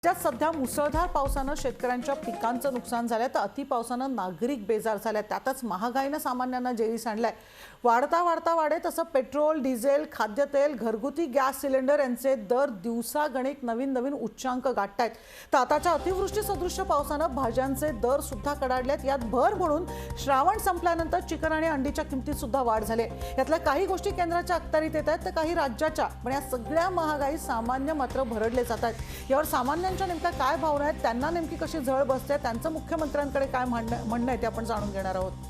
राज्यात सध्या मुसळधार पावसानं शेतकऱ्यांच्या पिकांचं नुकसान झालंय तर अतिपावसानं नागरिक बेजार झाले। त्यातच महागाईनं सामान्यांना जेरी सांडलाय। वाढता वाढे तसं पेट्रोल, डिझेल, खाद्यतेल, घरगुती गॅस सिलेंडर यांचे दर दिवसागणिक नवीन उच्चांक गाठतायत। तर आताच्या अतिवृष्टी सदृश्य पावसानं भाज्यांचे दर सुद्धा कडाडलेत। यात भर म्हणून श्रावण संपल्यानंतर चिकन आणि अंडीच्या किमतीत सुद्धा वाढ झाली। यातल्या काही गोष्टी केंद्राच्या अखत्यारीत येत आहेत तर काही राज्याच्या, पण या सगळ्या महागाई सामान्य मात्र भरडले जात आहेत। यावर सामान्यांच्या नेमक्या काय भावना आहेत, त्यांना नेमकी कशी झळ बसते, त्यांचं मुख्यमंत्र्यांकडे काय म्हणणं आहे ते आपण जाणून घेणार आहोत।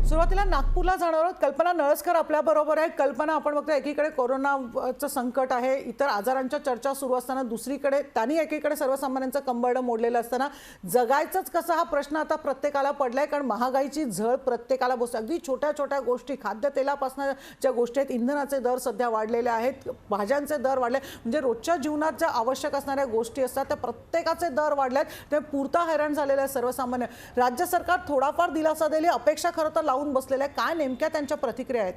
सुरुवातीला नागपूरला जाणार आहोत। कल्पना नळसकर आपल्या बरोबर आहे। कल्पना, आपण बघतो एकीकडे कोरोनाचं संकट आहे, इतर आजारांच्या चर्चा सुरू असताना दुसरीकडे त्यांनी एकीकडे सर्वसामान्यांचं कंबरडं मोडलेलं असताना जगायचंच कसं हा प्रश्न आता प्रत्येकाला पडलाय। कारण महागाईची झळ प्रत्येकाला बसते। अगदी छोट्या गोष्टी, खाद्यतेलापासून ज्या गोष्टी आहेत, इंधनाचे दर सध्या वाढलेले आहेत, भाज्यांचे दर वाढले, म्हणजे रोजच्या जीवनात ज्या आवश्यक असणाऱ्या गोष्टी असतात त्या प्रत्येकाचे दर वाढलेत। ते पुरता हैराण झालेले आहे सर्वसामान्य। राज्य सरकार थोडाफार दिलासा देईल अपेक्षा खरं तर लावून बसलेल्या काय नेमक्या त्यांच्या प्रतिक्रिया आहेत?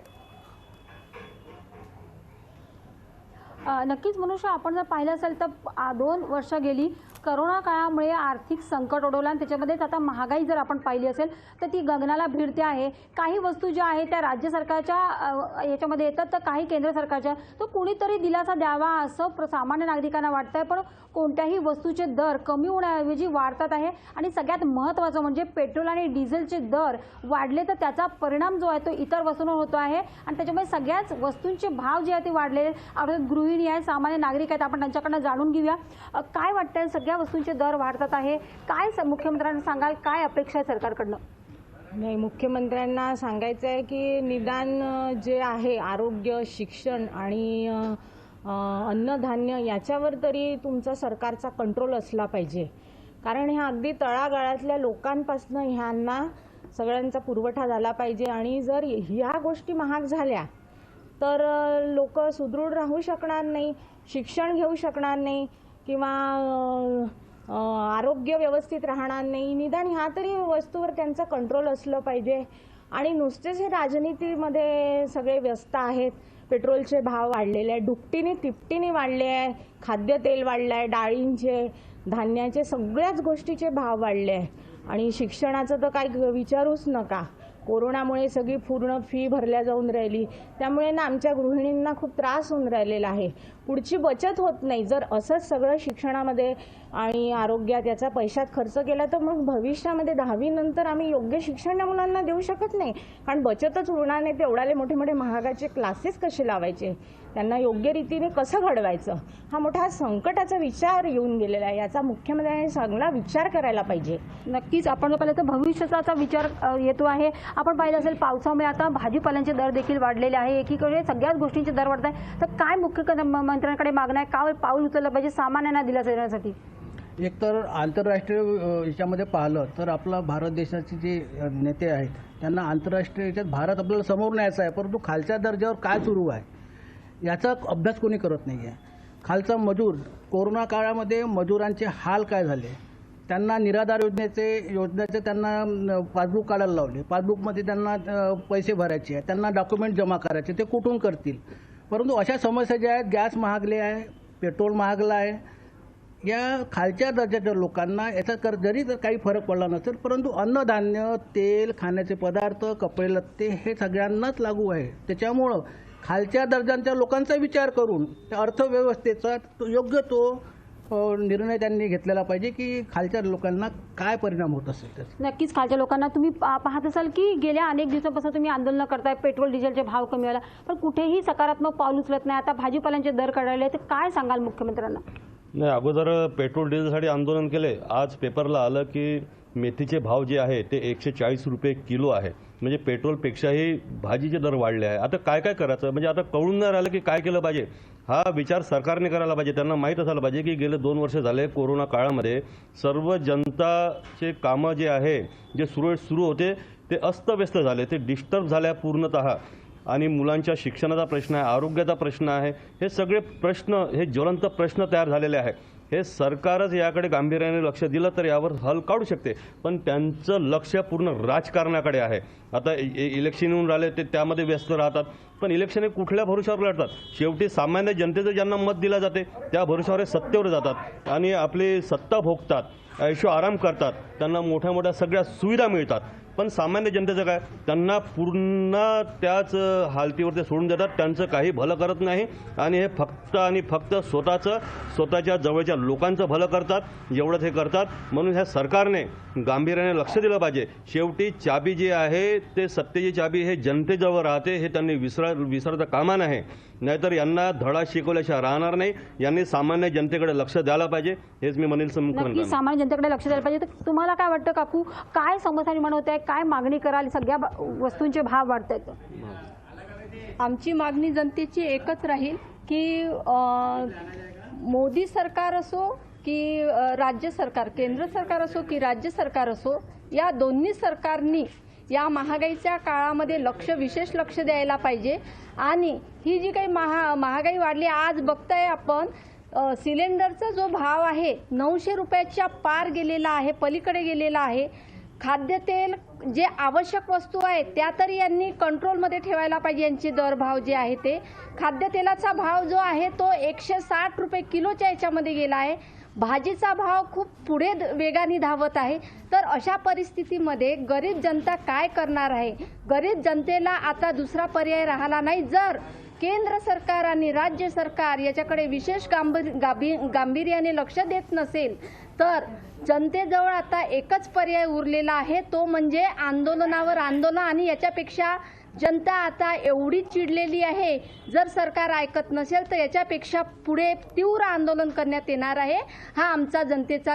नक्कीच मनुष्य, आपण जर पाहिलं असेल तर 2 वर्ष गेली कोरोना काळामुळे आर्थिक संकट ओढवलं आणि त्याच्यामध्येच आता महागाई जर आपण पाहिली असेल तर ती गगनाला भिडते आहे। काही वस्तू ज्या आहेत त्या राज्य सरकारच्या याच्यामध्ये येतात तर काही केंद्र सरकारच्या, तर कुणीतरी दिलासा द्यावा असं सामान्य नागरिकांना वाटतंय। पण कोणत्याही वस्तूचे दर कमी होण्याऐवजी वाढतात आहे आणि सगळ्यात महत्त्वाचं म्हणजे पेट्रोल आणि डिझेलचे दर वाढले तर त्याचा परिणाम जो आहे तो इतर वस्तूंवर होतो आहे आणि त्याच्यामुळे सगळ्याच वस्तूंचे भाव जे आहे ते वाढलेले आहेत। गृहिणी आहे, सामान्य नागरिक आहेत, आपण त्यांच्याकडनं जाणून घेऊया काय वाटतंय। सगळ्या वस्तूंचे दर वाढतात आहे, काय मुख्यमंत्र्यांना सांगाल, काय अपेक्षा आहे सरकारकडनं? नाही, मुख्यमंत्र्यांना सांगायचं आहे की निदान जे आहे आरोग्य, शिक्षण आणि अन्नधान्य याच्यावर तरी तुमचा सरकारचा कंट्रोल असला पाहिजे। कारण हे अगदी तळागाळातल्या लोकांपासून ह्यांना सगळ्यांचा पुरवठा झाला पाहिजे आणि जर ह्या गोष्टी महाग झाल्या तर लोक सुदृढ राहू शकणार नाही, शिक्षण घेऊ शकणार नाही किंवा आरोग्य व्यवस्थित राहणार नाही। निदान ह्या तरी वस्तूवर त्यांचा कंट्रोल असलं पाहिजे। आणि नुसतेच हे राजनीतीमध्ये सगळे व्यस्त आहेत। पेट्रोलचे भाव वाढलेले आहे, दुपटीने तिपटीने वाढले आहे, खाद्यतेल वाढलं आहे, डाळींचे, धान्याचे, सगळ्याच गोष्टीचे भाव वाढले आहे। आणि शिक्षणाचं तर काय विचारूच नका। कोरोनामुळे सगळी पूर्ण फी भरल्या जाऊन राहिली, त्यामुळे ना आमच्या गृहिणींना खूप त्रास होऊन राहिलेला आहे। पुढची बचत होत नाही। जर असंच सगळं शिक्षणामध्ये आणि आरोग्यात याचा पैशात खर्च केला तर मग भविष्यामध्ये 10वी नंतर आम्ही योग्य शिक्षण या मुलांना देऊ शकत नाही, कारण बचतच उरणार नाही। तेवढाले मोठे महागाचे क्लासेस कसे लावायचे, त्यांना योग्य रीतीने कसं घडवायचं, हा मोठा संकटाचा विचार येऊन गेलेला आहे। याचा मुख्यमंत्र्यांनी चांगला विचार करायला पाहिजे। नक्कीच आपण पाहिलं तर भविष्याचा विचार येतो आहे। आपण पाहिलं असेल पावसामुळे आता भाजीपाल्यांचे दर देखील वाढलेले आहे, एकीकडे सगळ्याच गोष्टींचे दर वाढत आहे। तर काय मुख्यमंत्र्यांकडे मागणं आहे, काय पाऊल उचललं पाहिजे सामान्यांना दिलासा देण्यासाठी? एक तर आंतरराष्ट्रीय याच्यामध्ये पाहिलं तर आपला भारत देशाचे जे नेते आहेत त्यांना आंतरराष्ट्रीय याच्यात भारत आपल्याला समोर न्यायचा आहे, परंतु खालच्या दर्जावर काय सुरू आहे याचा अभ्यास कोणी करत नाही आहे। खालचा मजूर, कोरोना काळामध्ये मजुरांचे हाल काय झाले, त्यांना निराधार योजनेचे त्यांना पासबुक काढायला लावले, पासबुकमध्ये त्यांना पैसे भरायचे आहे, त्यांना डॉक्युमेंट जमा करायचे, ते कुठून करतील? परंतु अशा समस्या ज्या आहेत, गॅस महागले आहे, पेट्रोल महागला आहे, या खालच्या दर्जाच्या लोकांना याचा जरी काही फरक पडला नसेल, परंतु अन्नधान्य, तेल, खाण्याचे पदार्थ, कपडे लत्ते हे सगळ्यांनाच लागू आहे। त्याच्यामुळं खालच्या दर्जाच्या लोकांचा विचार करून त्या अर्थव्यवस्थेचा योग्य तो निर्णय त्यांनी घेतलेला पाहिजे की खालच्या लोकांना काय परिणाम होत असेल। नक्कीच खालच्या लोकांना तुम्ही पाहत असाल की गेल्या अनेक दिवसांपासून तुम्ही आंदोलन करताय, पेट्रोल डिझेलचे भाव कमी व्हायला, पण कुठेही सकारात्मक पाऊल उचलत नाही। आता भाजीपाल्यांचे दर कडाडले, तर काय सांगाल मुख्यमंत्र्यांना? नाही, अगोदर पेट्रोल डिझेलसाठी आंदोलन केले। आज पेपरला आलं की मेथीचे भाव जे आहे ते 140 रुपये किलो आहे, म्हणजे पेट्रोलपेक्षाही भाजीचे दर वाढले आहे। आता काय करायचं, म्हणजे आता कळून नाही राहिलं की काय केलं पाहिजे। हा विचार सरकारने करायला पाहिजे। त्यांना माहीत असायला पाहिजे की गेले 2 वर्ष झाले कोरोना काळामध्ये सर्व जनताचे कामं जे आहे जे सुरू होते ते अस्तव्यस्त झाले, ते डिस्टर्ब झाले पूर्णतः। आणि मुलांच्या शिक्षणाचा प्रश्न आहे, आरोग्याचा प्रश्न आहे, हे सगळे प्रश्न हे ज्वलंत प्रश्न तयार झालेले आहे। हे सरकारच याकडे गांभीर्याने लक्ष दिलं तर यावर हल काढू शकते, पण त्यांचं लक्ष पूर्ण राजकारणाकडे आहे. आता इलेक्शन येऊन राहिले ते त्यामध्ये व्यस्त राहतात, पण इलेक्शन हे कुठल्या भरोशावर लढतात? शेवटी सामान्य जनतेचं ज्यांना मत दिलं जाते त्या भरोशावर हे सत्तेवर जातात आणि आपली सत्ता भोगतात, ऐशो आराम करतात, त्यांना मोठ्या मोठ्या सगळ्या सुविधा मिळतात. पण सामान्य जनतेचं काय? त्यांना पूर्ण त्याच हालतीवर ते सोडून देतात, त्यांचं काही भलं करत नाही आणि हे फक्त आणि फक्त स्वतःच्या जवळच्या लोकांचं भलं करतात, एवढंच हे करतात. म्हणून ह्या सरकारने गांभीर्याने लक्ष दिलं पाहिजे. शेवटी चाबी जी आहे ते सत्तेची चाबी हे जनतेजवळ राहते, हे त्यांनी विसरता कामा नये. नाहीतर यांना धडा शिकवल्याशिवाय राहणार नाही. यांनी सामान्य जनतेकडे लक्ष द्यायला पाहिजे, हेच मी म्हणेल. नक्की सामान्य जनतेकडे लक्ष द्यायला पाहिजे. तर तुम्हाला काय वाटतं काकू, काय समस्या निर्माण होत आहे, काय मागणी कराल? सगळ्या वस्तूंचे भाव वाढत आहेत. आमची मागणी जनतेची एकच राहील की मोदी सरकार असो की राज्य सरकार, केंद्र सरकार असो की राज्य सरकार असो, या दोन्ही सरकारनी या महागाईच्या काळामध्ये विशेष लक्ष द्यायला पाहिजे. आणि ही जी काही महागाई वाढली, आज बघताय आपण सिलेंडरचा जो भाव आहे 900 रुपयाच्या पार गेलेला आहे, पलीकडे गेलेला आहे. खाद्यतेल जे आवश्यक वस्तू आहेत त्या तरी यांनी कंट्रोलमध्ये ठेवायला पाहिजे. यांचे दरभाव जे आहे ते, खाद्यतेलाचा भाव जो आहे तो 160 रुपये किलोच्या याच्यामध्ये गेला आहे. भाजीचा भाव खूप पुढे वेगाने धावत आहे. तर अशा परिस्थितीमध्ये गरीब जनता काय करणार आहे? गरीब जनतेला आता दुसरा पर्याय राहिला नाही. जर केंद्र सरकार आणि राज्य सरकार याच्याकडे विशेष गांभीर्याने लक्ष देत नसेल तर जनतेजवळ आता एकच पर्याय उरलेला आहे, तो म्हणजे आंदोलनावर आंदोलन. आणि याच्यापेक्षा जनता आता एवढी चिडलेली आहे, जर सरकार ऐकत नसेल तर याच्यापेक्षा पुढे तीव्र आंदोलन करण्यात येणार आहे. हा आमचा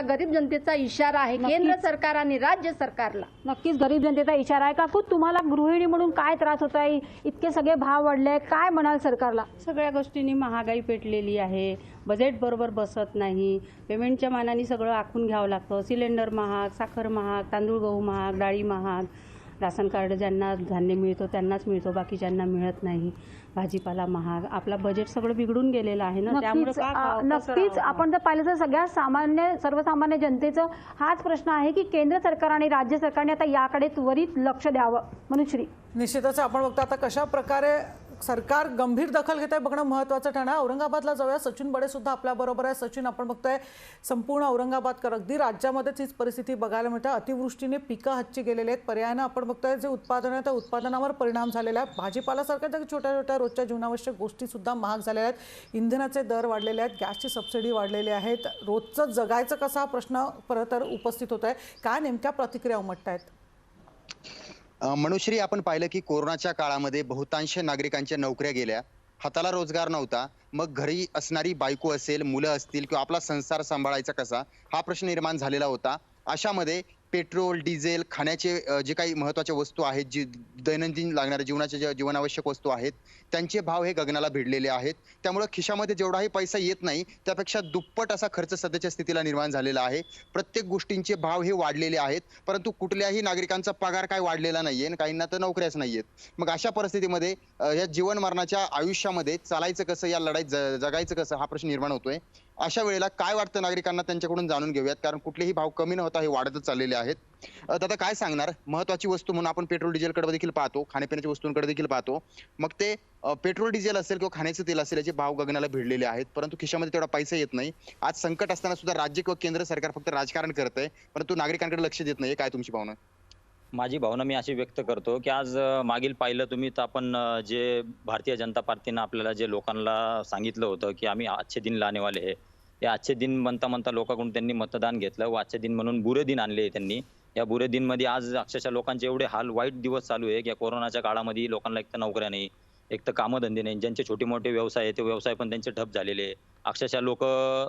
गरीब जनतेचा इशारा आहे केंद्र सरकार आणि राज्य सरकारला. नक्कीच गरीब जनतेचा इशारा आहे. काकू, तुम्हाला गृहिणी म्हणून काय त्रास होत आहे? इतके सगळे भाव वाढले, काय म्हणाल सरकारला? सगळ्या गोष्टींनी महागाई पेटलेली आहे, बजेट बरोबर बसत नाही, पेमेंटच्या मानाने सगळं आखून घ्यावं लागतं. सिलेंडर महाग, साखर महाग, तांदूळ गहू महाग, डाळी महाग, राशन कार्ड ज्यांना धान्य मिळतो त्यांनाच मिळतो, बाकीच्यांना मिळत नाही. भाजीपाला महाग, आपला बजेट सगळं बिघडून गेलेलं आहे ना. त्यामुळे नक्कीच आपण जर पाहिलं तर सगळ्या सर्वसामान्य जनतेचं हाच प्रश्न आहे की केंद्र सरकार आणि राज्य सरकारने आता याकडे त्वरित लक्ष द्यावं. मनुश्री, निश्चितच आपण बघतो आता कशा प्रकारे सरकार गंभीर दखल घेत आहे बघणं महत्त्वाचं ठरणार. औरंगाबादला जाऊया, सचिन बडे सुद्धा आपल्या बरोबर आहे. सचिन, आपण बघतोय संपूर्ण औरंगाबादकर अगदी राज्यामध्येच हीच परिस्थिती बघायला मिळते. अतिवृष्टीने पिकं हातची गेलेली आहेत. पर्यायानं आपण बघतोय जे उत्पादन आहे त्या उत्पादनावर परिणाम झालेला आहे. भाजीपालासारख्या ज्या छोट्या छोट्या रोजच्या जीवनावश्यक गोष्टी सुद्धा महाग झालेल्या आहेत. इंधनाचे दर वाढलेले आहेत, गॅसची सबसिडी वाढलेली आहेत. रोजचं जगायचं कसा हा प्रश्न परत उपस्थित होत आहे. काय नेमक्या प्रतिक्रिया उमटतायत? मनुश्री, आपण पाहिलं की कोरोनाच्या काळामध्ये बहुतांश नागरिकांच्या नोकऱ्या गेल्या, हाताला रोजगार नव्हता. मग घरी असणारी बायको असेल, मुलं असतील किंवा आपला संसार सांभाळायचा कसा, हा प्रश्न निर्माण झालेला होता. अशामध्ये पेट्रोल, डिझेल, खाण्याचे जे काही महत्त्वाच्या वस्तू आहेत, जी दैनंदिन लागणाऱ्या जीवनाच्या ज्या जीवनावश्यक वस्तू आहेत, त्यांचे भाव हे गगनाला भिडलेले आहेत. त्यामुळे खिशामध्ये जेवढाही पैसा येत नाही त्यापेक्षा दुप्पट असा खर्च सध्याच्या स्थितीला निर्माण झालेला आहे. प्रत्येक गोष्टींचे भाव हे वाढलेले आहेत, परंतु कुठल्याही नागरिकांचा पगार काय वाढलेला नाहीये आणि काहींना तर नोकऱ्याच नाहीयेत. मग अशा परिस्थितीमध्ये या जीवन मरणाच्या आयुष्यामध्ये चालायचं कसं, या लढाईत जगायचं कसं, हा प्रश्न निर्माण होतोय. अशा वेळेला काय वाटतं नागरिकांना, त्यांच्याकडून जाणून घेऊयात, कारण कुठलेही भाव कमी न होता हे वाढतच चाललेले आहेत. दादा, काय सांगणार? महत्वाची वस्तू म्हणून आपण पेट्रोल डिझेलकडे देखील पाहतो, खाण्यापिण्याच्या वस्तूंकडे देखील पाहतो. मग ते पेट्रोल डिझेल असेल किंवा खाण्याचं तेल असेल, याचे भाव गगनाला भिडलेले आहेत, परंतु खिशामध्ये तेवढा पैसा येत नाही. आज संकट असताना सुद्धा राज्य किंवा केंद्र सरकार फक्त राजकारण करतंय, परंतु नागरिकांकडे लक्ष देत नाही. काय तुमची भावना? माझी भावना मी अशी व्यक्त करतो की आज मागील पाहिलं तुम्ही तर आपण जे भारतीय जनता पार्टीनं आपल्याला जे लोकांना सांगितलं होतं की आम्ही अच्छे दिन लाने वाले है, हे अच्छे दिन म्हणता म्हणता लोकांकडून त्यांनी मतदान घेतलं व अच्छे दिन म्हणून बुरे दिन आणले त्यांनी. या बुरे दिन मध्ये आज अक्षरशः लोकांचे एवढे हाल, वाईट दिवस चालू आहे की कोरोनाच्या काळामध्ये लोकांना एक तर नोकऱ्या नाही, एक तर कामधंदे नाही, ज्यांचे छोटे मोठे व्यवसाय आहे ते व्यवसाय पण त्यांचे ठप झालेले. अक्षरशः लोक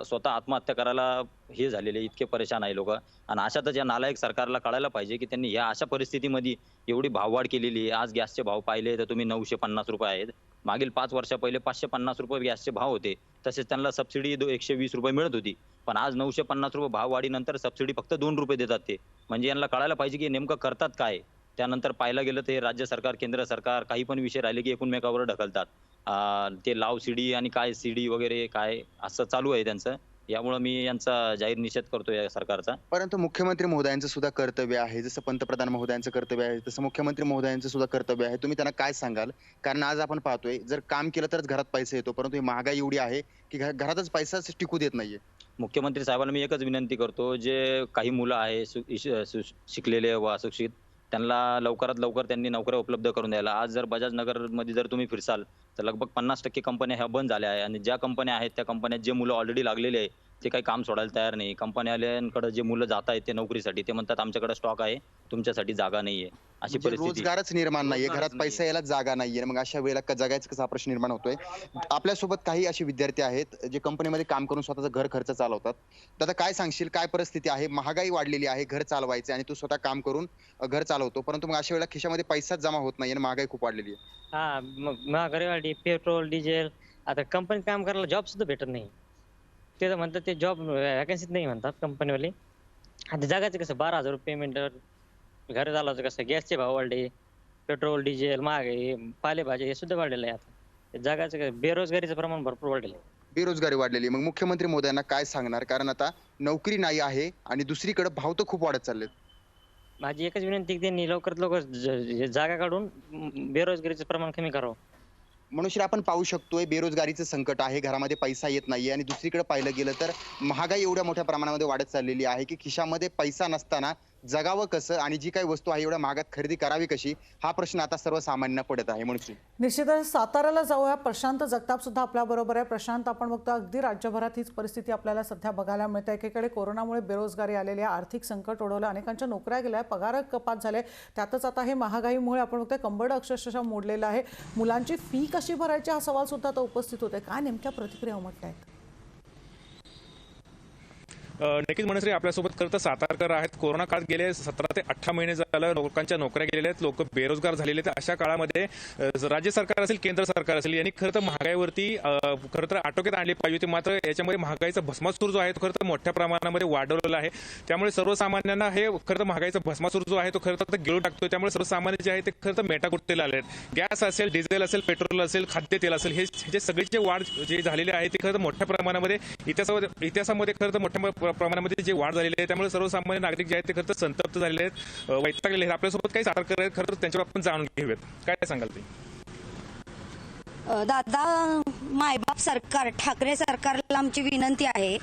स्वतः आत्महत्या करायला हे झालेले, इतके परेशान आहे लोक. आणि अशातच या नालायक सरकारला कळायला पाहिजे की त्यांनी या अशा परिस्थितीमध्ये एवढी भाववाढ केलेली आहे. आज गॅसचे भाव पाहिले तर तुम्ही 950 रुपये आहेत. मागील 5 वर्षा पहिले 550 रुपये गॅसचे भाव होते. तसेच त्यांना सबसिडी 120 रुपये मिळत होती. पण आज 950 रुपये भाववाढीनंतर सबसिडी फक्त 2 रुपये देतात ते. म्हणजे यांना कळायला पाहिजे की नेमकं करतात काय. त्यानंतर पाहायला गेलं तर राज्य सरकार, केंद्र सरकार काही पण विषय राहिले की एकूणमेकावर ढकलतात. ते लाव सीडी आणि काय सीडी वगैरे काय असं चालू आहे त्यांचं. यामुळे मी यांचा जाहीर निषेध करतो या सरकारचा. परंतु मुख्यमंत्री महोदयांचं सुद्धा कर्तव्य आहे, जसं पंतप्रधान महोदयांचं कर्तव्य आहे तसं मुख्यमंत्री महोदयांचं सुद्धा कर्तव्य आहे. तुम्ही त्यांना काय सांगाल? कारण आज आपण पाहतोय जर काम केलं तरच घरात पैसा येतो, परंतु ही महागाई एवढी आहे की घरातच पैसाच टिकू देत नाहीये. मुख्यमंत्री साहेबांना मी एकच विनंती करतो, जे काही मुलं आहे शिकलेले व अशिक्षित, त्यांना लवकरात लवकर त्यांनी नोकऱ्या उपलब्ध करून द्यायला. आज जर बजाज नगरमध्ये जर तुम्ही फिरसाल तर लगभग 50% कंपन्या ह्या बंद झाल्या आहे आणि ज्या कंपन्या आहेत त्या कंपन्यात जे मुलं ऑलरेडी लागलेले आहे ते काही काम सोडायला तयार नाही. कंपन्यावाल्यांकडे जे मुलं जात आहेत ते नोकरीसाठी ते म्हणतात आमच्याकडे स्टॉक आहे, तुमच्यासाठी जागा नाहीये. अशी म्हणजे परिस्थिती. रोजगारच निर्माण नाहीये, घरात पैसा यायला जागा नाहीये. मग अशा वेळेला जगायचं कसा प्रश्न निर्माण होतोय. आपल्यासोबत काही असे विद्यार्थी आहेत जे कंपनीमध्ये काम करून स्वतःचा घर खर्च चालवतात. दादा काय सांगशील, काय परिस्थिती आहे? महागाई वाढलेली आहे, घर चालवायचे आणि तू स्वतः काम करून घर चालवतो, परंतु मग अशा वेळेला खिशामध्ये पैसाच जमा होत नाही आणि महागाई खूप वाढलेली आहे. हा, मग महागाई वाढली, पेट्रोल डिझेल. आता कंपनीत काम करायला जॉब सुद्धा भेटत नाही. ते तर म्हणतात ते जॉब वॅकन्सीत नाही म्हणतात कंपनीवाले. आता जगाचं कसं 12,000 पेमेंट, घर चालवायचं कसं, गॅसचे भाव वाढले, पेट्रोल डिझेल महागाई, पालेभाज्या हे सुद्धा वाढलेलं आहे. आता जगाचं कसं, बेरोजगारीचं प्रमाण भरपूर वाढलेलं आहे. बेरोजगारी वाढलेली. मग मुख्यमंत्री महोदयांना काय सांगणार? कारण आता नोकरी नाही आहे आणि दुसरीकडे भाव तर खूप वाढत चाललेत. माझी एकच विनंती की त्यांनी लवकरात लवकर जागा काढून बेरोजगारीचं प्रमाण कमी करावं. मनुष्य आपण पाहू शकतोय बेरोजगारीचं संकट आहे, घरामध्ये पैसा येत नाहीये आणि दुसरीकडे पाहिलं गेलं तर महागाई एवढ्या मोठ्या प्रमाणामध्ये वाढत चाललेली आहे की खिशामध्ये पैसा नसताना जगावं कसं आणि जी काही वस्तू आहे एवढ्या महागात खरेदी करावी कशी, हा प्रश्न आता सर्वसामान्यांना पडत आहे. म्हणून निश्चितच साताऱ्याला जाऊया. प्रशांत जगताप सुद्धा आपल्या बरोबर आहे. प्रशांत, आपण बघतो अगदी राज्यभरात हीच परिस्थिती आपल्याला सध्या बघायला मिळते. एकीकडे कोरोनामुळे बेरोजगारी आलेली आहे, आर्थिक संकट ओढवलं, अनेकांच्या नोकऱ्या गेल्या, पगार कपात झाले, त्यातच आता हे महागाईमुळे आपण बघतोय कंबरड अक्षरशः मोडलेलं आहे. मुलांची फी कशी भरायची हा सवाल सुद्धा आता उपस्थित होते. काय नेमक्या प्रतिक्रिया उमटतायत? नक्कीच मनश्री, आपल्यासोबत खरं तर सातारकर आहेत. कोरोना काळात गेले 17 ते 18 महिने झालं लोकांच्या नोकऱ्या गेलेल्या आहेत, लोक बेरोजगार झालेले आहेत. अशा काळामध्ये राज्य सरकार असेल, केंद्र सरकार असेल, यांनी खरं तर महागाईवरती खरं तर आटोक्यात आणली पाहिजे होती. मात्र याच्यामध्ये महागाईचा भस्मासूर जो आहे तो खरं तर मोठ्या प्रमाणामध्ये वाढवलेला आहे. त्यामुळे सर्वसामान्यांना हे खरं तर महागाईचा भस्मासूर जो आहे तो खरं तर गिळू टाकतोय. त्यामुळे सर्वसामान्य जे आहे ते खरं तर मेटाकुटीला आले आहेत. गॅस असेल, डिझेल असेल, पेट्रोल असेल, खाद्यतेल असेल, हे जे सगळीचे वाढ जे झालेले आहे ते खरं तर मोठ्या प्रमाणामध्ये इतिहासामध्ये खरं तर मोठ्या प्रमाणामध्ये जे वाढ झालेली आहे. त्यामुळे सर्वसामान्य नागरिक जे आहेत ते खरं तर संतप्त झालेले आहेत, वैतागलेले आहेत. आपल्यासोबत काही सातारकर आहेत, खरं तर त्यांच्यावर आपण जाणून घेऊयात. काय सांगाल ते? दादा, मायबाप सरकार, ठाकरे सरकारला आमची विनंती आहे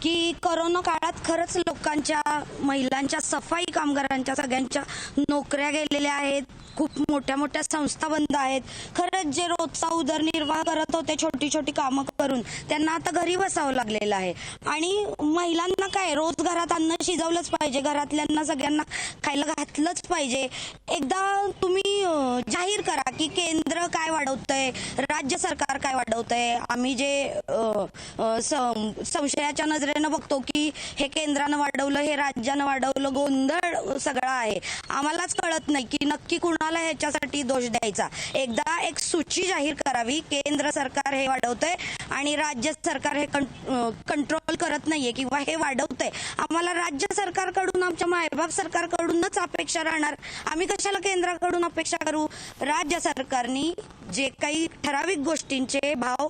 की कोरोना काळात खरंच लोकांच्या, महिलांच्या, सफाई कामगारांच्या सगळ्यांच्या नोकऱ्या गेलेल्या आहेत. खूप मोठ्या मोठ्या संस्था बंद आहेत. खरंच जे रोजचा उदरनिर्वाह करत होते छोटी छोटी कामं करून, त्यांना आता घरी बसावं लागलेलं आहे. आणि महिलांना काय, रोज घरात अन्न शिजवलंच पाहिजे, घरातल्यांना सगळ्यांना खायला घातलंच पाहिजे. एकदा तुम्ही जाहीर करा की केंद्र काय वाढवतंय, राज्य सरकार काय वाढवतंय. आम्ही जे संशयाच्या नजरेनं बघतो की हे केंद्रानं वाढवलं, हे राज्यानं वाढवलं, गोंधळ सगळा आहे. आम्हालाच कळत नाही की नक्की कुणाला ह्याच्यासाठी दोष द्यायचा. एकदा एक सूची जाहीर करावी, केंद्र सरकार हे वाढवतंय आणि राज्य सरकार हे कंट्रोल करत नाहीये किंवा हे वाढवतंय. आम्हाला राज्य सरकारकडून, आमच्या मायबाप सरकारकडूनच अपेक्षा राहणार. आम्ही कशाला केंद्राकडून अपेक्षा करू? राज्य सरकारने जे काही ठराविक गोष्टींचे भाव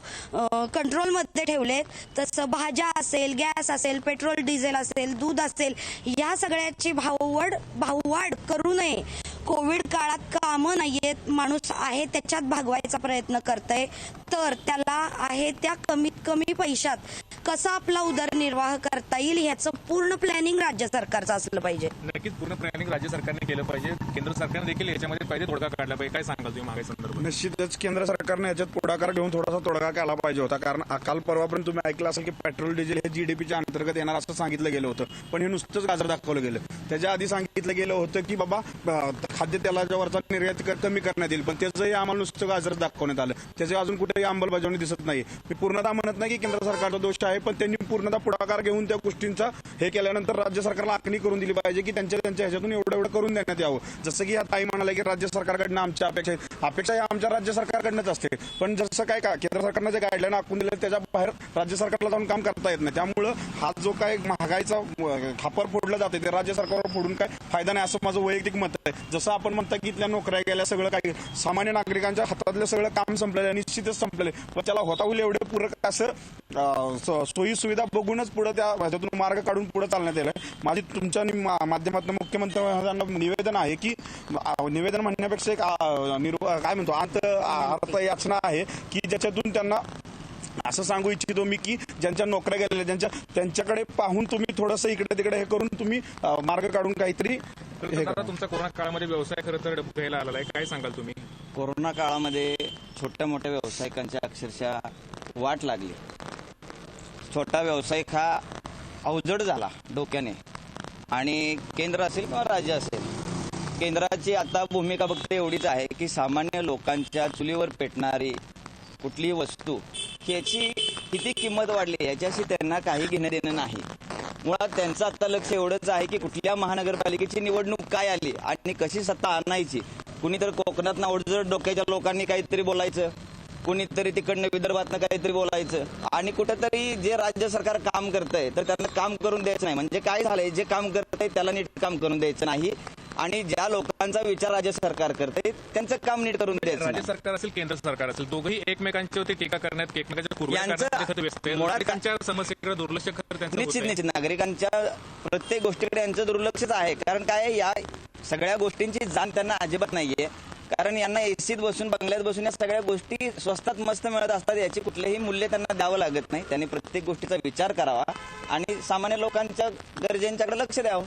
कंट्रोलमध्ये ठेवलेत, तसं भाज्या असेल, गॅस असेल, पेट्रोल डिझेल असेल, दूध असेल, या सगळ्याची भाववाढ करू नये. कोविड काळात कामं नाहीयेत, माणूस आहे त्याच्यात भागवायचा प्रयत्न करतंय, तर त्याला आहे त्या कमीत कमी पैशात कसा आपला उदरनिर्वाह करता येईल ह्याचं पूर्ण प्लॅनिंग राज्य सरकारचं असलं पाहिजे. नक्कीच पूर्ण प्लॅनिंग राज्य सरकारने केलं पाहिजे. केंद्र सरकारने देखील याच्यामध्ये पाहिजे तोडगा काढला पाहिजे. काय सांगाल तुम्ही महागाई संदर्भात? निश्चितच केंद्र सरकारने याच्यात पुढाकार घेऊन थोडासा तोडगा काढला पाहिजे होता. कारण काल परवापर्यंत तुम्ही ऐकलं असेल की पेट्रोल डिझेल हे जीडीपीच्या अंतर्गत येणार असं सांगितलं गेलं होतं, पण हे नुसतंच गाजर दाखवलं गेलं. त्याच्या आधी सांगितलं गेलं होतं की बाबा खाद्यतेलाच्या वरचा निर्यात कमी करण्यात येईल, पण त्याचंही आम्हाला नुसतं गाजर दाखवण्यात आलं. त्याचे अजून कुठेही अंमलबजावणी दिसत नाही. मी पूर्णतः म्हणत नाही की केंद्र सरकारचा दोष आहे, पण त्यांनी पूर्णतः पुढाकार घेऊन त्या गोष्टींचा हे केल्यानंतर राज्य सरकारला आखणी करून दिली पाहिजे की त्यांच्या ह्याच्यातून एवढं करून देण्यात यावं. जसं की या ताई म्हणाले की राज्य सरकारकडनं आमच्या अपेक्षा या आमच्या राज्य सरकारकडनंच असते, पण जसं काय केंद्र सरकारनं जे गाईडलाईन आखून दिले त्याच्या बाहेर राज्य सरकारला जाऊन काम करता येत नाही. त्यामुळं हा जो काय महागाईचा खापर फोडला जाते ते राज्य सरकार एकमेकावर फोडून काय फायदा नाही, असं माझं वैयक्तिक मत आहे. जसं आपण म्हणता की इथल्या नोकऱ्या गेल्या, सगळं काही सामान्य नागरिकांच्या हातातलं सगळं काम संपलेलं आहे, निश्चितच संपलेलं आहे. पण त्याला होता होईल एवढे पूरक असं सोयी सुविधा बघूनच पुढे त्या ह्याच्यातून मार्ग काढून पुढे चालण्यात येईल. माझी तुमच्या माध्यमातून मुख्यमंत्र्यांना निवेदन आहे की, निवेदन म्हणण्यापेक्षा एक काय म्हणतो अर्थ याचना आहे की ज्याच्यातून त्यांना असं सांगू इच्छितो मी की ज्यांच्या नोकऱ्या गेलेल्या त्यांच्याकडे पाहून तुम्ही थोडंसं इकडे तिकडे हे करून तुम्ही मार्ग काढून काहीतरी. तुमचा कोरोना काळामध्ये व्यवसाय खरं तर डबघायला आलेला आहे, काय सांगाल तुम्ही? कोरोना काळामध्ये छोट्या मोठ्या व्यावसायिकांच्या अक्षरशः वाट लागली. छोटा व्यावसायिक हा अवजड झाला डोक्याने, आणि केंद्र असेल किंवा राज्य असेल, केंद्राची आता भूमिका फक्त एवढीच आहे की सामान्य लोकांच्या चुलीवर पेटणारी कुठलीही वस्तू याची किती किंमत वाढली याच्याशी त्यांना काही घेणं देणं नाही. मुळात त्यांचं आता लक्ष एवढंच आहे की कुठल्या महानगरपालिकेची निवडणूक काय आली आणि कशी सत्ता आणायची. कुणीतरी कोकणातनं अवजड डोक्याच्या लोकांनी काहीतरी बोलायचं, कुणीतरी तिकडनं विदर्भातनं काहीतरी बोलायचं, आणि कुठेतरी जे राज्य सरकार काम करतंय तर त्यांना काम करून द्यायचं नाही. म्हणजे काय झालंय, जे काम करतंय त्याला नीट काम करून द्यायचं नाही, आणि ज्या लोकांचा विचार राज्य सरकार करते त्यांचं काम नीट करून द्यायचं. राज्य सरकार असेल केंद्र सरकार असेल, दोघंही एकमेकांच्यावरती टीका करण्यात, एकमेकांच्या नागरिकांच्या समस्येकडे दुर्लक्ष करतात. निश्चित नागरिकांच्या प्रत्येक गोष्टीकडे यांचं दुर्लक्षच आहे. कारण काय, या सगळ्या गोष्टींची जाण त्यांना अजिबात नाहीये. कारण यांना एसीत बसून, बंगल्यात बसून या सगळ्या गोष्टी स्वस्तात मस्त मिळत असतात, याची कुठलेही मूल्य त्यांना द्यावं लागत नाही. त्यांनी प्रत्येक गोष्टीचा विचार करावा आणि सामान्य लोकांच्या गरजेंच्याकडे लक्ष द्यावं.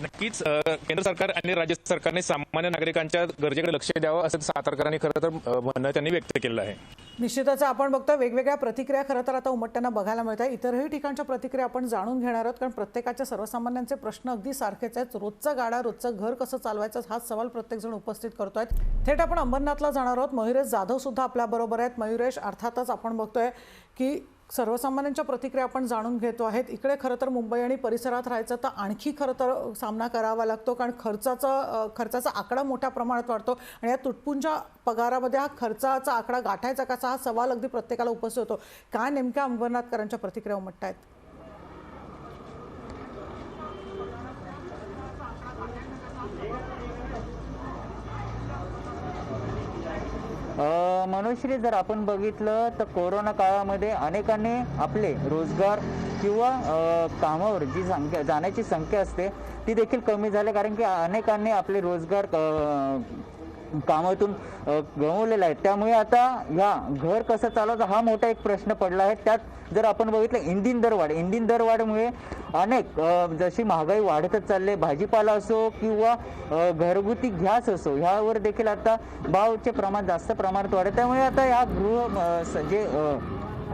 नक्कीच केंद्र सरकार आणि राज्य सरकारने सामान्य नागरिकांच्या गरजेकडे लक्ष द्यावं असं सातारकरांनी खरं तर म्हणणं त्यांनी व्यक्त केलं आहे. निश्चितच आपण बघतो वेगवेगळ्या प्रतिक्रिया खरं तर आता उमटताना बघायला मिळत आहे. इतरही ठिकाणच्या प्रतिक्रिया आपण जाणून घेणार आहोत, कारण प्रत्येकाच्या सर्वसामान्यांचे प्रश्न अगदी सारखेच आहेत. रोजचं गाडा, रोजचं घर कसं चालवायचं हाच सवाल प्रत्येकजण उपस्थित करतोय. थेट आपण अंबरनाथला जाणार आहोत. मयुरेश जाधव सुद्धा आपल्याबरोबर आहेत. मयुरेश, अर्थातच आपण बघतोय की सर्वसामान्यांच्या प्रतिक्रिया आपण जाणून घेतो आहेत. इकडे खरं तर मुंबई आणि परिसरात राहायचं तर आणखी खरं तर सामना करावा लागतो, कारण खर्चाचा आकडा मोठ्या प्रमाणात वाढतो, आणि या तुटपुंच्या पगारामध्ये हा खर्चाचा आकडा गाठायचा कसा हा सवाल अगदी प्रत्येकाला उपस्थित होतो. काय नेमक्या अंबरनाथकरांच्या प्रतिक्रिया उमटत आहेत? मनोश्री, जर आपण बघितलं तर कोरोना काळामध्ये अनेकांनी आपले रोजगार किंवा कामावर जी जाण्याची संख्या असते ती देखील कमी झाली, कारण की अनेकांनी आपले रोजगार कामातून गमावलेला आहे. त्यामुळे आता या घर कसं चालवायचं हा मोठा एक प्रश्न पडला आहे. त्यात जर आपण बघितलं इंधन दरवाढीमुळे अनेक जशी महागाई वाढतच चालले, भाजीपाला असो किंवा घरगुती गॅस असो, ह्यावर देखील आता भावाचे प्रमाण जास्त प्रमाणात वाढत. त्यामुळे आता या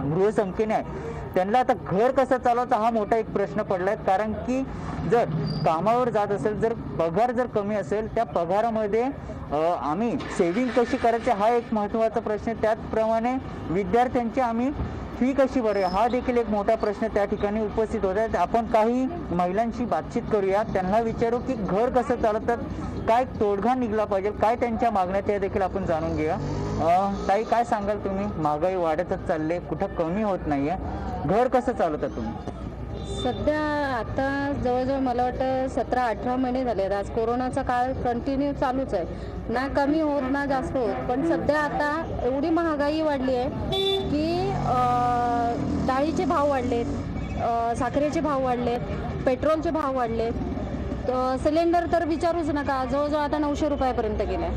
गृहसंख्येने आहे त्यांना आता घर कसं चालवायचं हा मोठा एक प्रश्न पडलाय. कारण की जर कामावर जात असेल, जर पगार जर कमी असेल, त्या पगारामध्ये आम्ही सेव्हिंग कशी करायची हा एक महत्त्वाचा प्रश्न. त्याचप्रमाणे विद्यार्थ्यांची आम्ही फी कशी भरूया हा देखील एक मोठा प्रश्न त्या ठिकाणी उपस्थित होत आहे. आपण काही महिलांशी बातचीत करूया, त्यांना विचारू की घर कसं चालवतात, काय तोडगा निघला पाहिजे, काय त्यांच्या मागण्या त्या देखील आपण जाणून घेऊया. ताई, काय सांगाल तुम्ही? महागाई वाढतच चालले, कुठं कमी होत नाहीये, घर कसं चालवता तुम्ही? सध्या आता जवळजवळ मला वाटतं 17-18 महिने झाले. आज कोरोनाचा काळ कंटिन्यू चालूच आहे, ना कमी होत ना जास्त होत. पण सध्या आता एवढी महागाई वाढली आहे की डाळीचे भाव वाढलेत, साखरेचे भाव वाढलेत, पेट्रोलचे भाव वाढलेत, सिलेंडर तर विचारूच नका, जवळजवळ आता 900 रुपयापर्यंत गेले.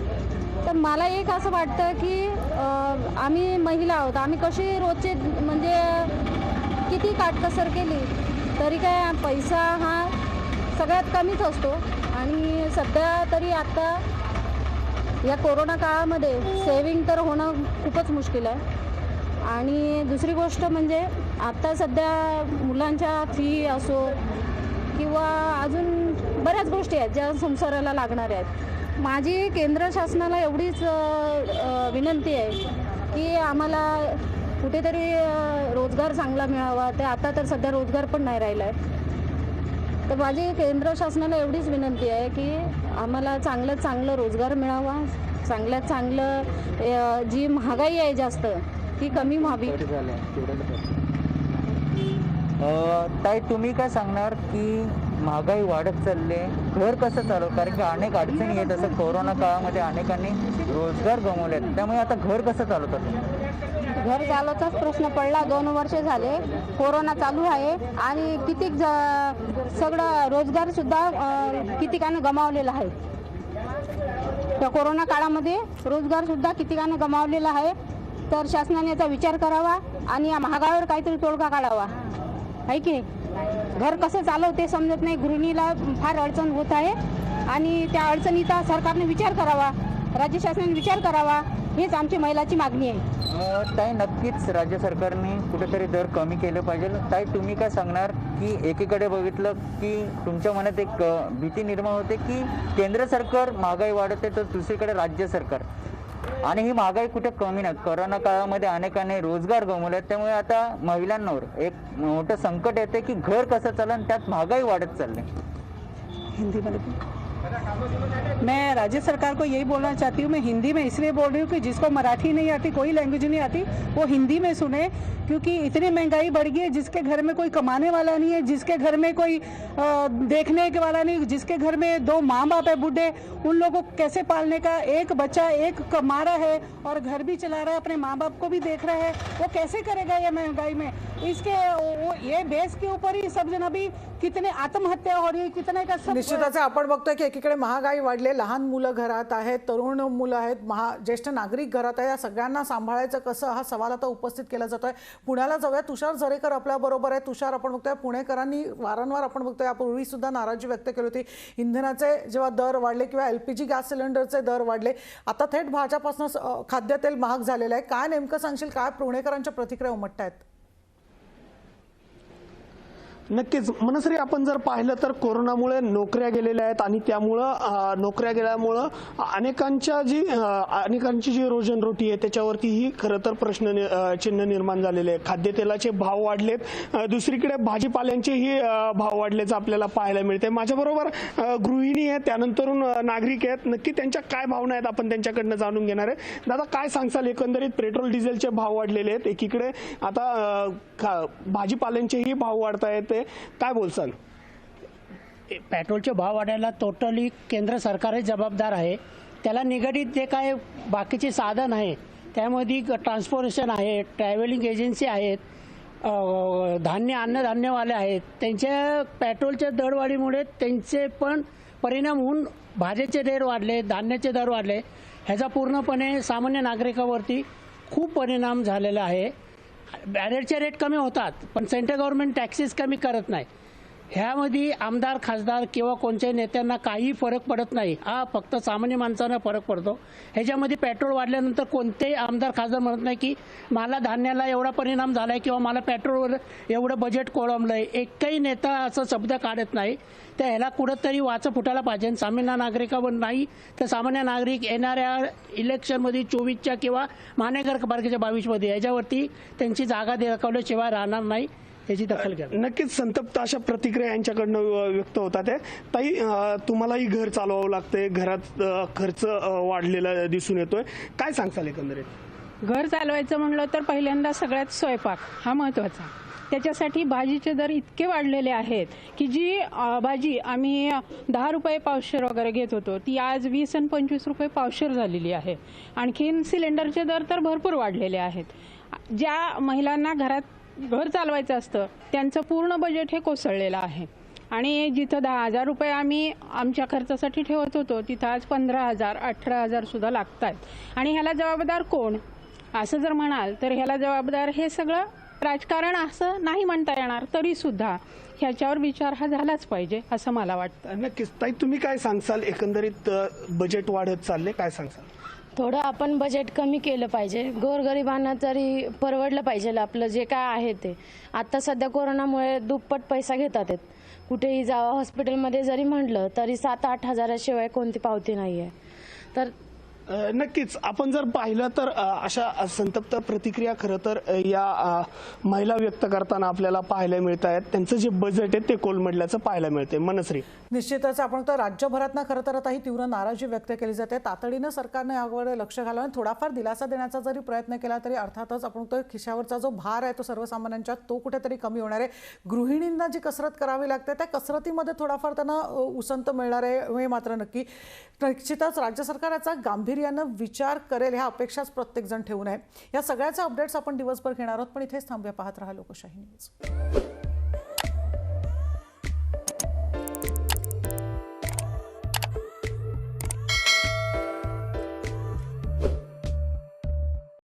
तर मला एक असं वाटतं की आम्ही महिला आहोत, आम्ही कशी रोजचे म्हणजे किती काटकसर केली तरी काय पैसा हा सगळ्यात कमीच असतो. आणि सध्या तरी आता या कोरोना काळामध्ये सेविंग तर होणं खूपच मुश्किल आहे. आणि दुसरी गोष्ट म्हणजे आता सध्या मुलांच्या फी असो किंवा अजून बऱ्याच गोष्टी आहेत ज्या संसाराला लागणाऱ्या आहेत. माझी केंद्र शासनाला एवढीच विनंती आहे की आम्हाला कुठेतरी रोजगार चांगला मिळावा. ते आता तर सध्या रोजगार पण नाही राहिला आहे. तर माझी केंद्र शासनाला एवढीच विनंती आहे की आम्हाला चांगल्यात चांगलं रोजगार मिळावा, चांगल्यात चांगलं जी महागाई आहे जास्त ती कमी व्हावी. ताई, तुम्ही काय सांगणार की महागाई वाढत चालली आहे, घर कसं चालू, कारण की अनेक अडचणी येत असं कोरोना काळामध्ये अनेकांनी रोजगार गमावले, त्यामुळे आता घर कसं चालवतात? घर चालवचाच प्रश्न पडला. 2 वर्ष झाले कोरोना चालू आहे आणि कितीक सगळं रोजगार सुद्धा कितीकानं गमावलेला आहे. त्या कोरोना काळामध्ये रोजगार सुद्धा कितीकानं गमावलेला आहे. तर शासनाने याचा विचार करावा आणि या महागाईवर काहीतरी तोडगा काढावा, आहे की नाही? घर कसं चालवते समजत नाही, गृहिणीला फार अडचण होत आहे आणि त्या अडचणीचा सरकारने विचार करावा, राज्य शासनाने विचार करावा, हेच आमची महिलाची मागणी आहे. ताई, नक्कीच राज्य सरकारने कुठेतरी दर कमी केलं पाहिजे. ताई, तुम्ही काय सांगणार की एकीकडे बघितलं की तुमच्या मनात एक भीती निर्माण होते की केंद्र सरकार महागाई वाढवते तर दुसरीकडे राज्य सरकार, आणि ही महागाई कुठे कमी नाही. कोरोना काळामध्ये अनेकांनी रोजगार गमावले, त्यामुळे आता महिलांवर एक मोठं संकट येते की घर कसं चालेल, त्यात महागाई वाढत चालली. मैं राज्य सरकार को यही बोलना चाहती हूँ, मैं हिंदी में इसलिए बोल रही हूँ कि जिसको मराठी नहीं आती, कोई लैंग्वेज नहीं आती, वो हिंदी में सुने, क्योंकि इतनी महंगाई बढ़ गई है, जिसके घर में कोई कमाने वाला नहीं है, जिसके घर में कोई देखने के वाला नहीं, जिसके घर में 2 माँ बाप है बूढ़े, उन लोगों को कैसे पालने का, एक बच्चा एक कमा रहा है और घर भी चला रहा है, अपने माँ बाप को भी देख रहा है, वो कैसे करेगा ये महंगाई में? इसके ये बेस के ऊपर ही सब जन अभी कितने आत्महत्या हो रही है, कितने का सब निश्चितच आपण बघतोय की एकीकडे महागाई वाढले, लहान मुलं घरात आहेत, तरुण मुलं आहेत, ज्येष्ठ नागरिक घरात आहे, या सगळ्यांना सांभाळायचं कसं, हा सवाल आता उपस्थित केला जातोय. पुण्याला जाऊया, तुषार झरेकर आपल्या बरोबर आहे. तुषार, आपण बघतोय पुणेकरांनी वारंवार आपण बघतोय यापूर्वी सुद्धा नाराजी व्यक्त केली होती. इंधनाचे जेव्हा दर वाढले किंवा LPG गॅस सिलेंडरचे दर वाढले, आता थेट भाज्यापासून खाद्यतेल महाग झालेलं आहे. काय नेमकं सांगशील, काय पुणेकरांच्या प्रतिक्रिया उमटतायत? नक्कीच मनश्री, आपण जर पाहिलं तर कोरोनामुळे नोकऱ्या गेलेल्या आहेत आणि त्यामुळं नोकऱ्या गेल्यामुळं अनेकांची जी रोजनरोटी आहे त्याच्यावरतीही खरं तर चिन्ह निर्माण झालेले आहे. खाद्यतेलाचे भाव वाढलेत, दुसरीकडे भाजीपाल्यांचेही भाव वाढल्याचं आपल्याला पाहायला मिळते. माझ्याबरोबर गृहिणी आहेत, त्यानंतरून नागरिक आहेत. नक्की त्यांच्या काय भावना आहेत आपण त्यांच्याकडनं जाणून घेणार आहे. दादा, काय सांगसाल, एकंदरीत पेट्रोल डिझेलचे भाव वाढलेले आहेत, एकीकडे आता भाजीपाल्यांचेही भाव वाढत आहेत, काय बोलसान? पेट्रोलचे भाव वाढायला टोटली केंद्र सरकार जबाबदार आहे. त्याला निगडीत जे काय बाकीचे साधन आहे, त्यामध्ये ट्रान्सपोर्टेशन आहे, ट्रॅव्हलिंग एजन्सी आहेत, अन्नधान्यवाले आहेत, त्यांच्या पेट्रोलच्या दरवाढीमुळे त्यांचे पण परिणाम होऊन भाज्याचे दर वाढले, धान्याचे दर वाढले, ह्याचा पूर्णपणे सामान्य नागरिकावरती खूप परिणाम झालेला आहे. बॅरेजचे रेट कमी होतात पण सेंट्रल गव्हर्नमेंट टॅक्सेस कमी करत नाही. ह्यामध्ये आमदार, खासदार किंवा कोणत्याही नेत्यांना काही फरक पडत नाही, हा फक्त सामान्य माणसांना फरक पडतो. ह्याच्यामध्ये पेट्रोल वाढल्यानंतर कोणतेही आमदार, खासदार म्हणत नाही की मला धान्याला एवढा परिणाम झाला आहे किंवा मला पेट्रोलवर एवढं बजेट कोळंबलं आहे. एकही नेता असं शब्द काढत नाही. तर ह्याला कुठंतरी वाचं फुटायला पाहिजे. सामान्य नागरिकावर नाही तर सामान्य नागरिक येणाऱ्या इलेक्शनमध्ये 24च्या किंवा महानगरपालिकेच्या 22मध्ये याच्यावरती त्यांची जागा दाखवल्याशिवाय राहणार नाही, त्याची दखल घ्या. नक्कीच संतप्त अशा प्रतिक्रिया यांच्याकडनं व्यक्त होतात. ताई, तुम्हालाही घर चालवावं लागतंय, घरात खर्च वाढलेला दिसून येतोय, काय सांगताल एकंदरीत? घर चालवायचं म्हणलं तर पहिल्यांदा सगळ्यात स्वयंपाक हा महत्त्वाचा. त्याच्यासाठी भाजीचे दर इतके वाढलेले आहेत की जी भाजी आम्ही 10 रुपये पावशेर वगैरे घेत होतो ती आज 20 आणि 25 रुपये पावशेर झालेली आहे. आणखीन सिलेंडरचे दर तर भरपूर वाढलेले आहेत. ज्या महिलांना घरात घर चालवायचं असतं त्यांचं पूर्ण बजेट हे कोसळलेलं आहे आणि जिथं 10,000 रुपये आम्ही आमच्या खर्चासाठी ठेवत होतो तिथं आज 15,000, 18,000 सुद्धा लागत आहेत. आणि ह्याला जबाबदार कोण असं जर म्हणाल तर ह्याला जबाबदार हे सगळं राजकारण असं नाही म्हणता येणार, तरी सुद्धा ह्याच्यावर विचार हा झालाच पाहिजे असं मला वाटतं. नक्कीच. ताई, तुम्ही काय सांगसाल, एकंदरीत बजेट वाढत चालले, काय सांगसाल? थोडं आपण बजेट कमी केलं पाहिजे, गोरगरिबांना तरी परवडलं पाहिजे आपलं जे काय आहे ते. आता सध्या कोरोनामुळे दुप्पट पैसा घेतात आहेत. कुठेही जावं, हॉस्पिटलमध्ये जरी म्हटलं तरी 7-8 हजाराशिवाय कोणती पावती नाही आहे. तर नक्कीच आपण जर पाहिलं तर अशा संतप्त प्रतिक्रिया खरं तर या महिला व्यक्त करताना आपल्याला पाहायला मिळत आहेत. त्यांचं जे बजेट आहे ते कोलमडल्याचं पाहायला मिळते. मनश्री, निश्चितच आपण तर राज्यभरातनं खरं तर आता ही तीव्र नाराजी व्यक्त केली जाते. तातडीनं सरकारने यावर लक्ष घालून थोडाफार दिलासा देण्याचा जरी प्रयत्न केला तरी अर्थातच आपण तो खिशावरचा जो भार आहे तो सर्वसामान्यांच्या तो कुठेतरी कमी होणार आहे. गृहिणींना जी कसरत करावी लागते त्या कसरतीमध्ये थोडाफार त्यांना उसंत मिळणार आहे हे मात्र नक्की. निश्चितच राज्य सरकार याचा गांभीर्यानं विचार करेल ह्या अपेक्षाच प्रत्येकजण ठेवून आहे. या सगळ्याचे अपडेट्स आपण दिवसभर घेणार आहोत, पण इथेच थांबूया. पाहत रहा लोकशाही न्यूज.